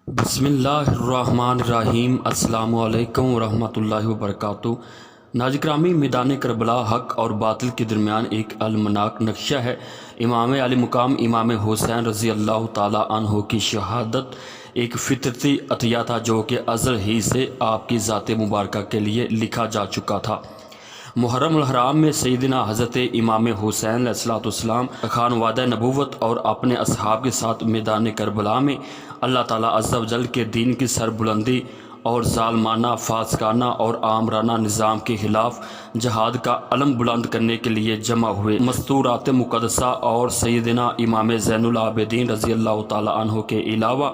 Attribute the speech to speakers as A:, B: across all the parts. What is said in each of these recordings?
A: بسم اللہ الرحمن الرحیم۔ السلام علیکم ورحمۃ اللہ وبرکاتہ۔ ناظرین گرامی، میدان کربلا حق اور باطل کے درمیان ایک المناک نقشہ ہے۔ امام علی مقام امام حسین رضی اللہ تعالی عنہ کی شہادت ایک فطرتی عطیہ تھا جو کہ ازل ہی سے آپ کی ذات مبارکہ کے لیے لکھا جا چکا تھا۔ محرم الحرام میں سیدنا حضرت امام حسین علیہ السلام خانوادہ نبوت اور اپنے اصحاب کے ساتھ میدان کربلا میں اللہ تعالیٰ عز و جل کے دین کی سربلندی اور ظالمانہ، فاسقانہ اور آمرانہ نظام کے خلاف جہاد کا علم بلند کرنے کے لیے جمع ہوئے۔ مستورات مقدسہ اور سیدنا امام زین العابدین رضی اللہ تعالیٰ عنہ کے علاوہ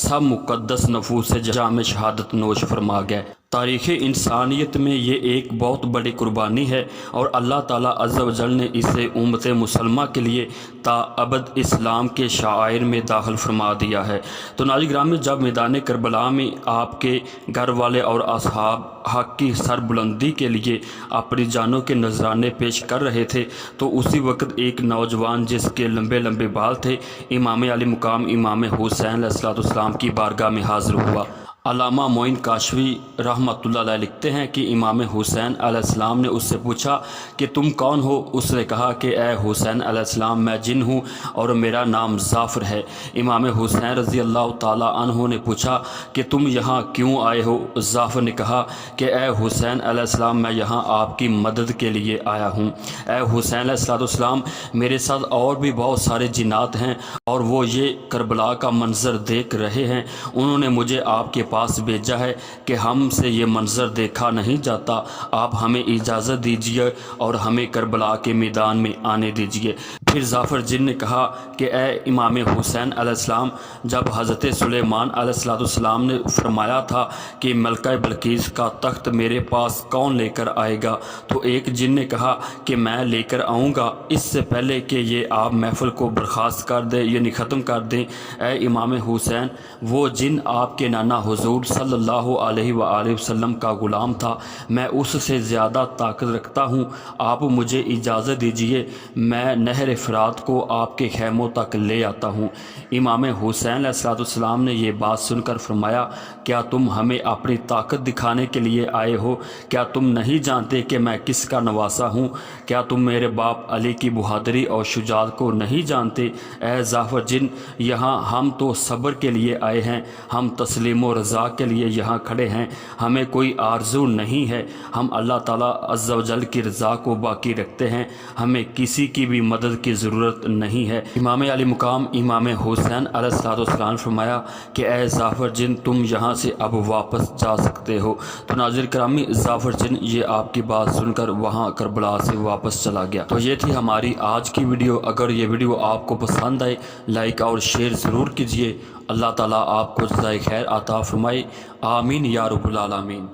A: سب مقدس نفوس سے جام شہادت نوش فرما گئے۔ تاریخ انسانیت میں یہ ایک بہت بڑی قربانی ہے اور اللہ تعالیٰ عز و جل نے اسے امت مسلمہ کے لیے تا ابد اسلام کے شعائر میں داخل فرما دیا ہے۔ تو ناظرین گرامی، جب میدان کربلا میں آپ کے گھر والے اور اصحاب حق کی سربلندی کے لیے اپنی جانوں کے نذرانے پیش کر رہے تھے تو اسی وقت ایک نوجوان جس کے لمبے لمبے بال تھے امام علی مقام امام حسین علیہ السلام کی بارگاہ میں حاضر ہوا۔ علامہ معین کاشفی رحمۃ اللہ علیہ لکھتے ہیں کہ امام حسین علیہ السلام نے اس سے پوچھا کہ تم کون ہو؟ اس نے کہا کہ اے حسین علیہ السلام، میں جن ہوں اور میرا نام ظافر ہے۔ امام حسین رضی اللہ تعالیٰ عنہ نے پوچھا کہ تم یہاں کیوں آئے ہو؟ ظافر نے کہا کہ اے حسین علیہ السلام، میں یہاں آپ کی مدد کے لیے آیا ہوں۔ اے حسین علیہ السلام، میرے ساتھ اور بھی بہت سارے جنات ہیں اور وہ یہ کربلا کا منظر دیکھ رہے ہیں۔ انہوں نے مجھے آپ کے پاس بھیجا ہے کہ ہم سے یہ منظر دیکھا نہیں جاتا، آپ ہمیں اجازت دیجیے اور ہمیں کربلا کے میدان میں آنے دیجیے۔ پھر ظافر جن نے کہا کہ اے امام حسین علیہ السلام، جب حضرت سلیمان علیہ السلام نے فرمایا تھا کہ ملکہ بلقیس کا تخت میرے پاس کون لے کر آئے گا، تو ایک جن نے کہا کہ میں لے کر آؤں گا، اس سے پہلے کہ یہ آپ محفل کو برخاست کر دیں یعنی ختم کر دیں۔ اے امام حسین، وہ جن آپ کے نانا حضور صلی اللہ علیہ وآلہ وسلم کا غلام تھا، میں اس سے زیادہ طاقت رکھتا ہوں، آپ مجھے اجازت دیجیے، میں نہر فرات کو آپ کے خیموں تک لے آتا ہوں۔ امام حسین علیہ السلام نے یہ بات سن کر فرمایا، کیا تم ہمیں اپنی طاقت دکھانے کے لیے آئے ہو؟ کیا تم نہیں جانتے کہ میں کس کا نواسا ہوں؟ کیا تم میرے باپ علی کی بہادری اور شجاعت کو نہیں جانتے؟ اے ظافر جن، یہاں ہم تو صبر کے لیے آئے ہیں، ہم تسلیم و رضا کے لیے یہاں کھڑے ہیں، ہمیں کوئی آرزو نہیں ہے، ہم اللہ تعالیٰ عز و جل کی رضا کو باقی رکھتے ہیں، ہمیں کسی کی بھی مدد کی ضرورت نہیں ہے۔ امام علی مقام امام حسین علیہ السلام نے فرمایا کہ اے ظافر جن، تم یہاں سے اب واپس جا سکتے ہو۔ تو ناظرین کرام، ظافر جن یہ آپ کی بات سن کر وہاں کربلا سے واپس چلا گیا۔ تو یہ تھی ہماری آج کی ویڈیو۔ اگر یہ ویڈیو آپ کو پسند آئے، لائک اور شیئر ضرور کیجیے۔ اللہ تعالیٰ آپ کو جزائے خیر عطا فرمائے، آمین یا رب العالمین۔